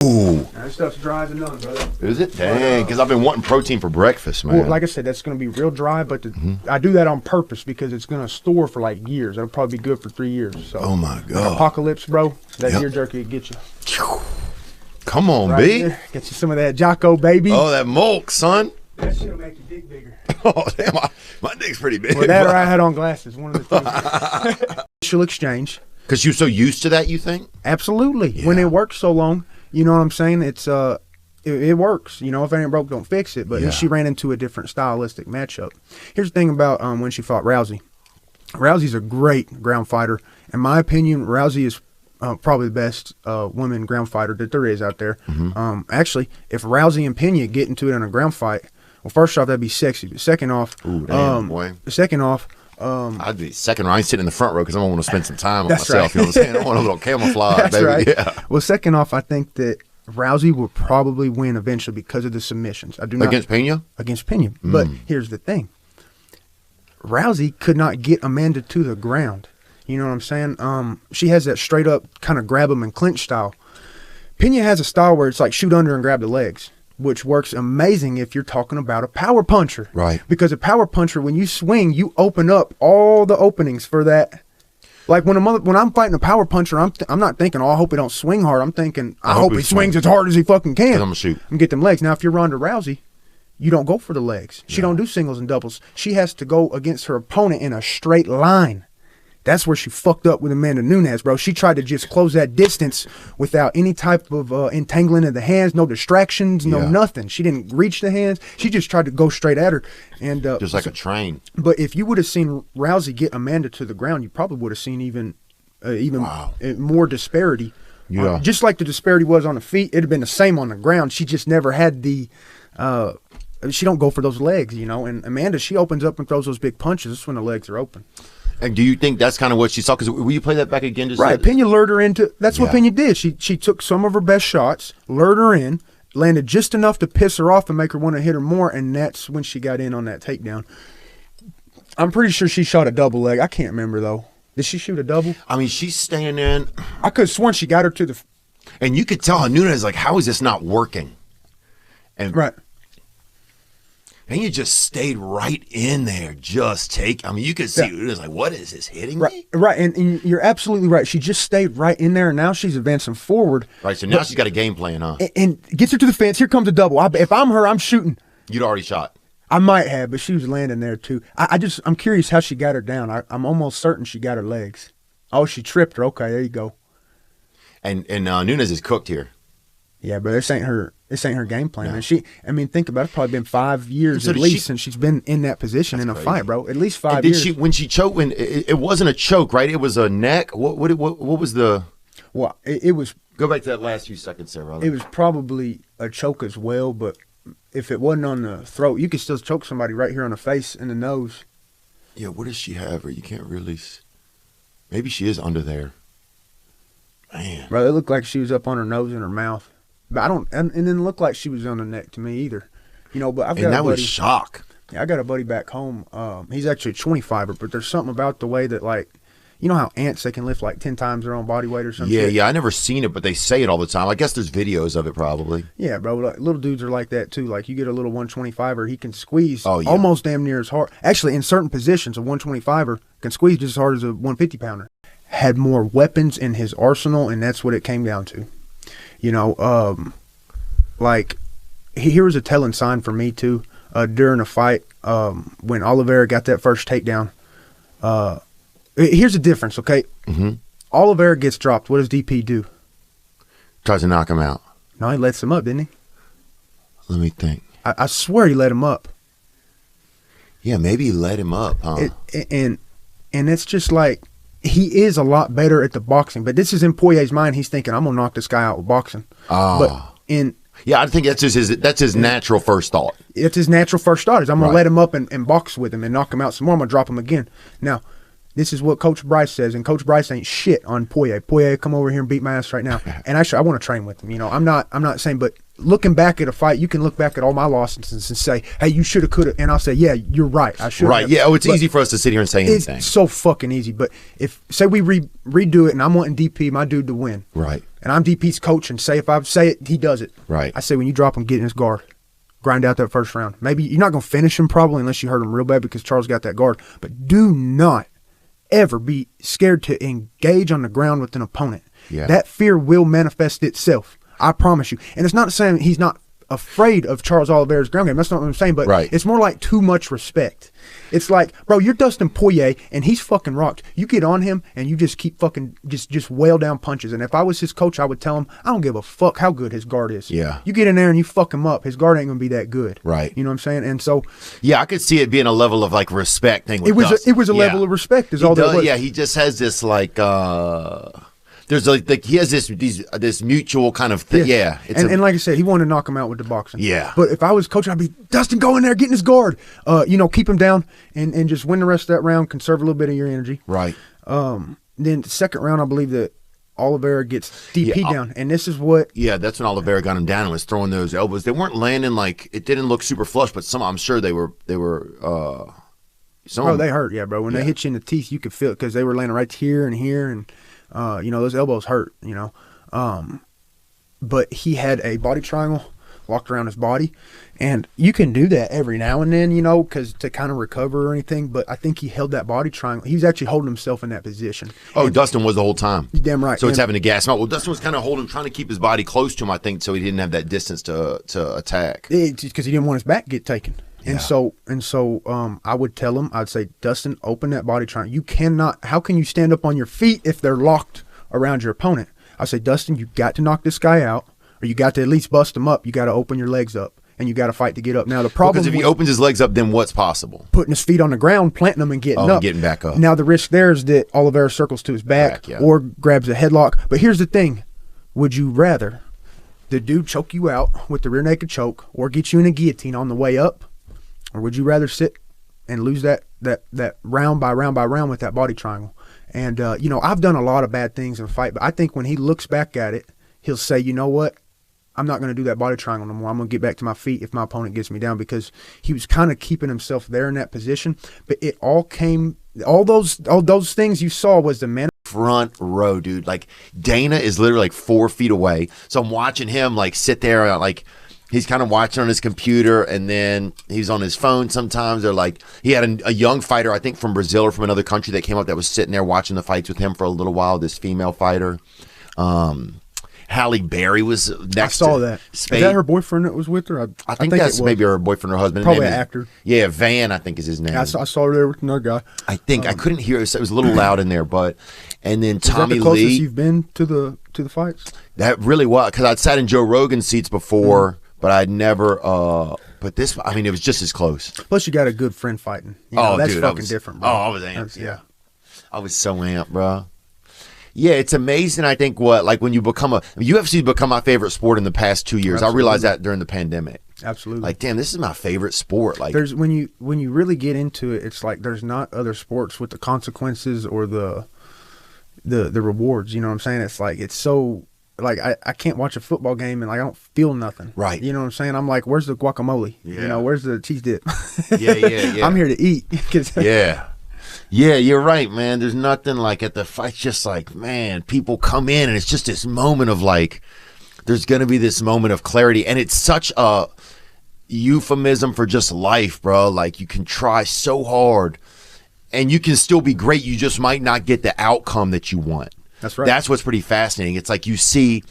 Ooh. That stuff's dry as a nun, brother. Is it? Dang, because I've been wanting protein for breakfast, man. Well, like I said, that's going to be real dry, but I do that on purpose because it's going to store for like years. It'll probably be good for 3 years. So, oh, my God. Apocalypse, bro. That deer jerky will get you. Come on, right B. There. Get you some of that Jocko, baby. Oh, that milk, son. That shit'll make your dick bigger. Oh, damn, my dick's pretty big. Well, that or I had on glasses, one of the things. She'll exchange. Because you're so used to that, you think? Absolutely. Yeah. When it works so long, you know what I'm saying? It's it works. You know, if it ain't broke, don't fix it. But she ran into a different stylistic matchup. Here's the thing about when she fought Rousey. Rousey's a great ground fighter. In my opinion, Rousey is probably the best woman ground fighter that there is out there. Actually, if Rousey and Pena get into it in a ground fight, well, first off, that'd be sexy. But second off, I'd be second row. I'm sitting in the front row because I want to spend some time with myself. Right. You know what I'm saying? I want a little camouflage, that's baby. Right. Yeah. Well, second off, I think that Rousey will probably win eventually because of the submissions. I do not against Pena. Against Pena. But here's the thing: Rousey could not get Amanda to the ground. You know what I'm saying? She has that straight up kind of grab them and clinch style. Pena has a style where it's like shoot under and grab the legs, which works amazing if you're talking about a power puncher. Right. Because a power puncher, when you swing, you open up all the openings for that. Like when I'm fighting a power puncher, I'm not thinking, oh, I hope he don't swing hard. I'm thinking, I hope he swings as hard as he fucking can. I'm gonna shoot. And get them legs. Now, if you're Ronda Rousey, you don't go for the legs. She don't do singles and doubles. She has to go against her opponent in a straight line. That's where she fucked up with Amanda Nunes, bro. She tried to just close that distance without any type of entangling of the hands, no distractions, no nothing. She didn't reach the hands. She just tried to go straight at her. And just like a train. But if you would have seen Rousey get Amanda to the ground, you probably would have seen even more disparity. Yeah. Just like the disparity was on the feet, it'd have been the same on the ground. She just never had the she don't go for those legs, you know. And Amanda, she opens up and throws those big punches. That's when the legs are open. And do you think that's kind of what she saw? Because will you play that back again? Just right. Pena lured her into. That's what Pena did. She took some of her best shots, lured her in, landed just enough to piss her off and make her want to hit her more, and that's when she got in on that takedown. I'm pretty sure she shot a double leg. I can't remember though. Did she shoot a double? I mean, she's staying in. I could have sworn she got her to the. And you could tell how Nunes like, how is this not working? And right. And you just stayed right in there. I mean, you could see it was like, what is this hitting me? Right, and you're absolutely right. She just stayed right in there, and now she's advancing forward. Right, so now she's got a game plan, huh? And gets her to the fence. Here comes a double. If I'm her, I'm shooting. You'd already shot. I might have, but she was landing there too. I'm curious how she got her down. I'm almost certain she got her legs. Oh, she tripped her. Okay, there you go. And Nunes is cooked here. Yeah, but this ain't her game plan. No. And think about it. It's probably been 5 years at least since she's been in that position in a fight, bro. At least 5 years. When she choked, it wasn't a choke, right? It was a neck. What was the? Well, it was. Go back to that last few seconds there, brother. It was probably a choke as well, but if it wasn't on the throat, you could still choke somebody right here on the face and the nose. Yeah, what does she have? Or you can't really. Maybe she is under there. Man, bro, it looked like she was up on her nose and her mouth. But I don't, and didn't look like she was on the neck to me either, you know. But I've got and that was shock. Yeah, I got a buddy back home. He's actually a 25er, but there's something about the way that, like, you know how ants, they can lift like 10 times their own body weight or something. Yeah, I never seen it, but they say it all the time. I guess there's videos of it probably. Yeah, bro, like, little dudes are like that too. Like you get a little 125er, he can squeeze almost damn near as hard. Actually, in certain positions, a 125er can squeeze just as hard as a 150 pounder. Had more weapons in his arsenal, and that's what it came down to. You know, like here was a telling sign for me too. During a fight, when Oliveira got that first takedown. Here's the difference, okay? Oliveira gets dropped. What does DP do? Tries to knock him out. No, he lets him up, didn't he? Let me think. I swear he let him up. Yeah, maybe he let him up, huh? And it's just like, he is a lot better at the boxing, but this is in Poirier's mind. He's thinking, I'm gonna knock this guy out with boxing. But yeah, I think that's his natural first thought. It's his natural first thought is I'm gonna let him up and box with him and knock him out some more. I'm gonna drop him again. Now, This is what Coach Bryce says, and Coach Bryce ain't shit on Poirier. Poirier, come over here and beat my ass right now. And actually, I want to train with him. You know, I'm not saying, but looking back at a fight, you can look back at all my losses and say, hey, you should have, could have. And I'll say, yeah, you're right. I should have. Right. Yeah. Oh, it's easy for us to sit here and say anything. It's so fucking easy. But if, say we redo it and I'm wanting DP, my dude, to win. Right. And I'm DP's coach, and say if I say it, he does it. Right. I say, when you drop him, get in his guard. Grind out that first round. Maybe you're not going to finish him probably unless you hurt him real bad because Charles got that guard. But do not ever be scared to engage on the ground with an opponent. Yeah. That fear will manifest itself. I promise you. And it's not saying he's not afraid of Charles Oliveira's ground game. That's not what I'm saying. But it's more like too much respect. It's like, bro, you're Dustin Poirier, and he's fucking rocked. You get on him, and you just keep fucking just wail down punches. And if I was his coach, I would tell him, I don't give a fuck how good his guard is. Yeah. You get in there and you fuck him up, his guard ain't gonna be that good. Right. You know what I'm saying? And so, yeah, I could see it being a level of like respect thing. With it was a level of respect. Is all that was. Yeah, he just has this like. There's like he has this mutual kind of thing. Yeah. And like I said, he wanted to knock him out with the boxing. Yeah. But if I was coach, I'd be, Dustin, go in there, get in his guard. You know, keep him down and just win the rest of that round, conserve a little bit of your energy. Right. Then the second round, I believe that Oliveira gets DP down. And this is what. Yeah, that's when Oliveira got him down and was throwing those elbows. They weren't landing like, it didn't look super flush, but I'm sure they were. Bro, they hurt, bro. When they hit you in the teeth, you could feel it because they were landing right here and here, and you know, those elbows hurt, you know. But he had a body triangle locked around his body, and you can do that every now and then, you know, because to kind of recover or anything. But I think he held that body triangle. He was actually holding himself in that position. Oh, and Dustin was the whole time. Damn right. So it's having to gas him out. Well, Dustin was kind of trying to keep his body close to him, I think, so he didn't have that distance to attack. Because he didn't want his back to get taken. Yeah. And so I would tell him, I'd say, Dustin, open that body triangle. You cannot, how can you stand up on your feet if they're locked around your opponent? I say, Dustin, you got to knock this guy out, or you got to at least bust him up. You got to open your legs up, and you got to fight to get up. Now the problem, because if he opens his legs up, then what's possible? Putting his feet on the ground, planting them, and getting up. Getting back up. Now the risk there is that Oliveira circles to his back or grabs a headlock. But here's the thing: would you rather the dude choke you out with the rear naked choke, or get you in a guillotine on the way up? Or would you rather sit and lose that round by round by round with that body triangle? And, you know, I've done a lot of bad things in a fight, but I think when he looks back at it, he'll say, you know what? I'm not going to do that body triangle no more. I'm going to get back to my feet if my opponent gets me down, because he was kind of keeping himself there in that position. But it all came, all those things you saw was the man. Front row, dude. Like, Dana is literally like 4 feet away. So I'm watching him like sit there, like, he's kind of watching on his computer, and then he's on his phone sometimes. Or like, he had a young fighter, I think from Brazil or from another country, that came up that was sitting there watching the fights with him for a little while, this female fighter. Halle Berry was next. I saw that. Spade. Is that her boyfriend that was with her? I think that's maybe her boyfriend or husband. Probably an actor. Yeah, Van, I think is his name. Yeah, I saw her there with another guy. I think. I couldn't hear it. It was a little loud in there, but. And then Tommy Lee. Is that the closest you've been to the fights? That really was, because I'd sat in Joe Rogan seats before, but I'd never. But this, I mean, it was just as close. Plus, you got a good friend fighting. You know, that's dude, fucking different, bro. I was amped. Yeah, I was so amped, bro. Yeah, it's amazing. I think when you become UFC's become my favorite sport in the past 2 years. Absolutely. I realized that during the pandemic. Absolutely. Like, damn, this is my favorite sport. Like, there's when you really get into it, it's like there's not other sports with the consequences or the rewards. You know what I'm saying? It's like, it's so. Like, I can't watch a football game and like I don't feel nothing. Right. You know what I'm saying? I'm like, where's the guacamole? Yeah. You know, where's the cheese dip? Yeah. I'm here to eat. Yeah, you're right, man. There's nothing like at the fight. Just like, man, people come in and it's just this moment of like, there's going to be this moment of clarity. And it's such a euphemism for just life, bro. Like, you can try so hard and you can still be great. You just might not get the outcome that you want. That's right. That's what's pretty fascinating. It's like you see,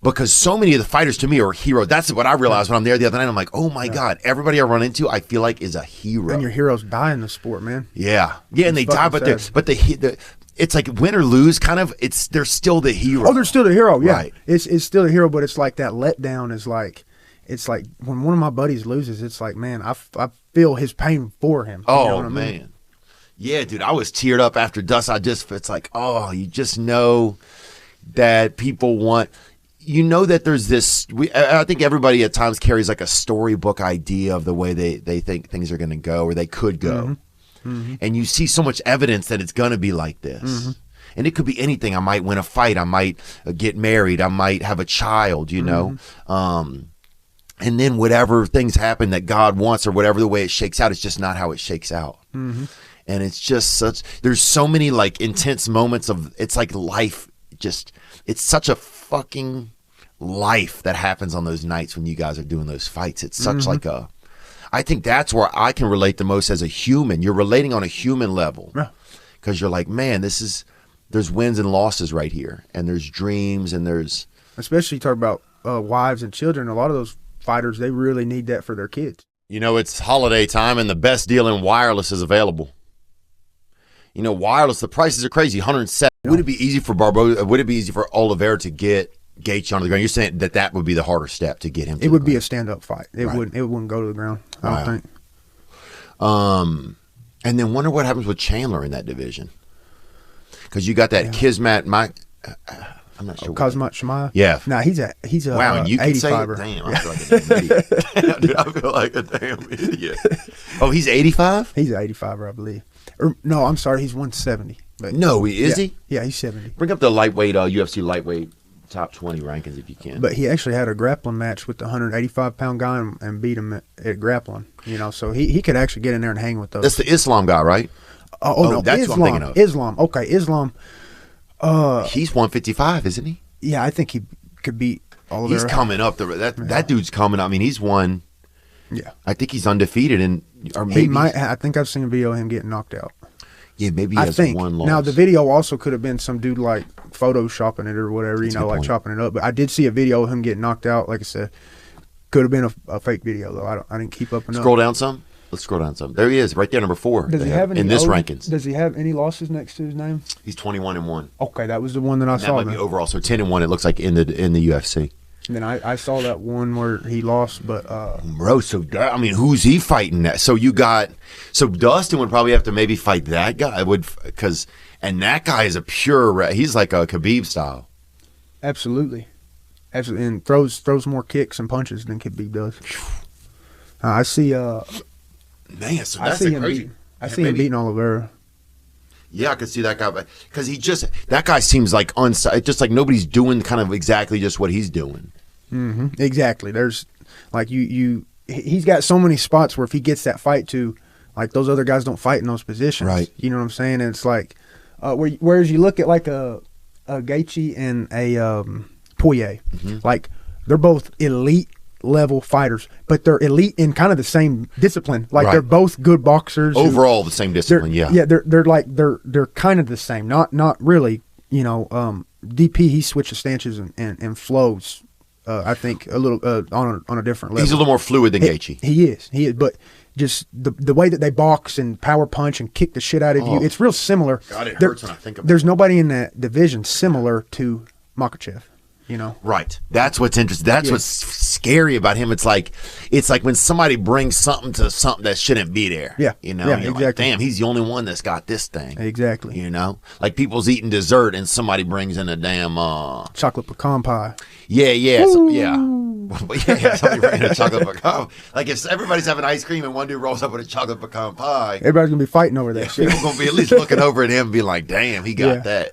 because so many of the fighters to me are heroes. That's what I realized when I'm there the other night. I'm like, oh my God, everybody I run into, I feel like is a hero. And your heroes die in the sport, man. Yeah, and they die, but it's like win or lose, kind of. They're still the hero. Oh, they're still the hero. Yeah, right. It's still the hero, but it's like that letdown is like, it's like when one of my buddies loses, it's like, man, I feel his pain for him. Oh, you know what I mean? Yeah, dude, I was teared up after Dust. It's like, oh, you just know that people want, you know, that there's this, I think everybody at times carries like a storybook idea of the way they think things are going to go or they could go. Mm-hmm. and you see so much evidence that it's gonna be like this. And it could be anything. I might win a fight. I might get married. I might have a child, you know. And then whatever things happen that God wants or whatever the way it shakes out, it's just not how it shakes out. And it's just there's so many like intense moments of, it's like life just, it's such a fucking life that happens on those nights when you guys are doing those fights. It's such like I think that's where I can relate the most as a human. You're relating on a human level. Because you're like, man, there's wins and losses right here, and there's dreams, and there's, especially talk about wives and children. A lot of those fighters, they really need that for their kids. You know, it's holiday time, and the best deal in wireless is available. You know, wireless, the prices are crazy. 107. Would it be easy for Barboza? Would it be easy for Oliveira to get Gaethje onto the ground? You're saying that would be the harder step to get him. It would be a stand-up fight. It wouldn't go to the ground. I don't think. And then wonder what happens with Chandler in that division. Because you got that Kismat, I'm not sure. Kazmat Shemaiah? Yeah. Nah, he's a wow, and you can say it. 85er. Damn, I feel like a damn idiot. Damn, dude, I feel like a damn idiot. Oh, he's 85? He's an 85er, I believe. Or, no, I'm sorry, he's 170. But, no, is he? Yeah, he's 70. Bring up the lightweight, UFC lightweight top 20 rankings if you can. But he actually had a grappling match with the 185-pound guy and beat him at grappling. You know, so he could actually get in there and hang with those. That's the Islam guy, right? No, that's Islam. what I'm thinking of. Islam. Okay, Islam. He's 155, isn't he? Yeah, I think he could beat Oliveira. He's coming up. That dude's coming up. I mean, he's won. Yeah. I think he's undefeated. Or maybe he might. I think I've seen a video of him getting knocked out. Yeah, maybe he has one loss. Now, the video also could have been some dude like photoshopping it or whatever, That's like chopping it up. But I did see a video of him getting knocked out. Like I said, could have been a fake video, though. I didn't keep up enough. Scroll down some. Let's scroll down some. There he is, right there, number 4. Does he have any in this rankings? Does he have any losses next to his name? He's 21-1. Okay, that was the one that I saw. That might be overall. So 10-1. It looks like in the UFC. And then I saw that one where he lost, but bro. So I mean, who's he fighting that? So Dustin would probably have to maybe fight that guy. And that guy is a pure. He's like a Khabib style. Absolutely, and throws more kicks and punches than Khabib does. I see. Man, so that's crazy. I see him beating Oliveira. Yeah, I could see that guy, because that guy seems like just like nobody's doing kind of exactly just what he's doing. Exactly. There's like he's got so many spots where if he gets that fight to, like those other guys don't fight in those positions. Right. You know what I'm saying? And it's like, whereas you look at like a Gaethje and a Poirier, like they're both elite level fighters, but they're elite in kind of the same discipline. Like they're both good boxers. Overall, the same discipline. Yeah, they're kind of the same. Not really. You know, DP he switches stances and flows. I think a little on a different level. He's a little more fluid than Gaethje. He is, but just the way that they box and power punch and kick the shit out of you, it's real similar. God, it hurts when I think about it. There's nobody in that division similar to Makhachev. You know, right? That's what's interesting. That's what's scary about him. It's like when somebody brings something to something that shouldn't be there. Yeah, you know, exactly. Like, damn, he's the only one that's got this thing. Exactly. You know, like people's eating dessert and somebody brings in a damn chocolate pecan pie. Yeah, somebody brings in a chocolate pecan. Like if everybody's having ice cream and one dude rolls up with a chocolate pecan pie, everybody's gonna be fighting over that shit. People gonna be at least looking over at him and be like, damn, he got that.